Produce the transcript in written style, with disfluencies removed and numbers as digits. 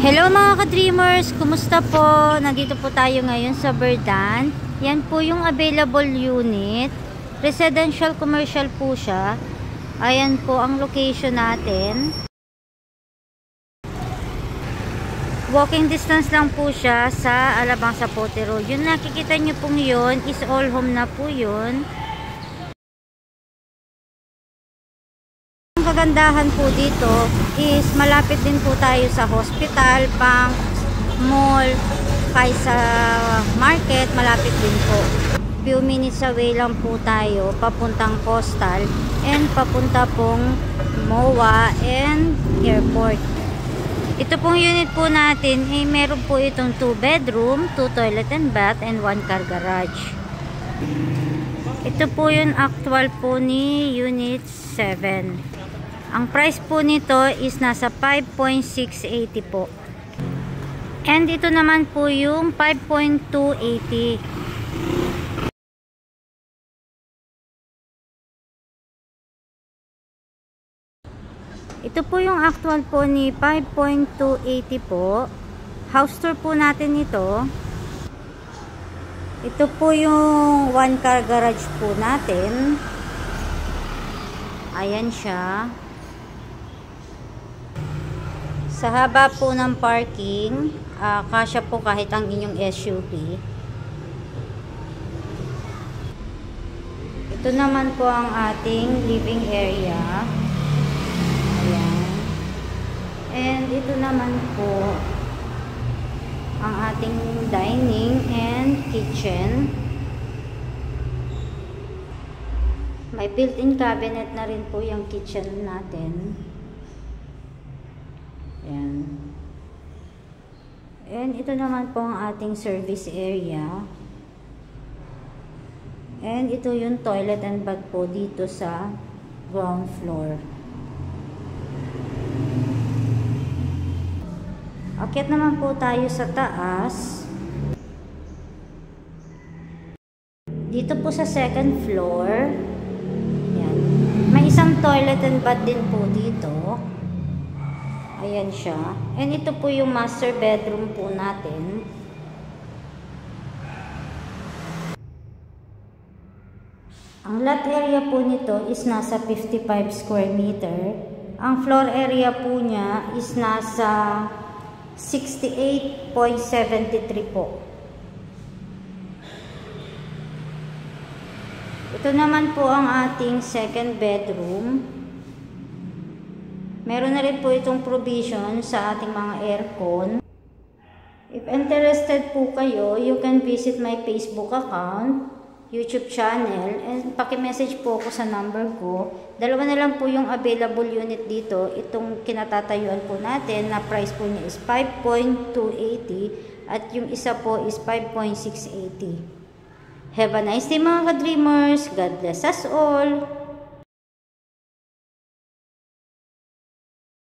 Hello mga ka-dreamers! Kumusta po? Nandito po tayo ngayon sa Verdant. Yan po yung available unit. Residential commercial po siya. Ayan po ang location natin. Walking distance lang po siya sa Alabang Zapote Road. Yung nakikita nyo pong yun is all home na po yun. Ang kagandahan po dito is malapit din po tayo sa hospital, bank, mall, kahit sa market, malapit din po. Few minutes away lang po tayo papuntang coastal and papunta pong MOA and airport. Ito pong unit po natin, meron po itong 2 bedroom, 2 toilet and bath, and 1 car garage. Ito po yung actual po ni Unit 7. Ang price po nito is nasa 5.680 po. And ito naman po yung 5.280. Ito po yung actual po ni 5.280 po. House tour po natin ito. Ito po yung 1 car garage po natin. Ayan siya. Sa haba po ng parking, kasya po kahit ang inyong SUV. Ito naman po ang ating living area. Ayan. And ito naman po ang ating dining and kitchen. May built-in cabinet na rin po yung kitchen natin. Ayan. And ito naman po ang ating service area. And ito yung toilet and bath po dito sa ground floor. Akyat naman po tayo sa taas. Dito po sa second floor. Ayan. May isang toilet and bath din po dito. Ayan siya. And ito po yung master bedroom po natin. Ang lot area po nito is nasa 55 square meter. Ang floor area po niya is nasa 68.73 po. Ito naman po ang ating second bedroom. Meron na rin po itong provision sa ating mga aircon. If interested po kayo, you can visit my Facebook account, YouTube channel, and paki-message po ako sa number ko. Dalawa na lang po yung available unit dito. Itong kinatatayuan po natin na price po niya is 5.280 at yung isa po is 5.680. Have a nice day mga ka-dreamers. God bless us all.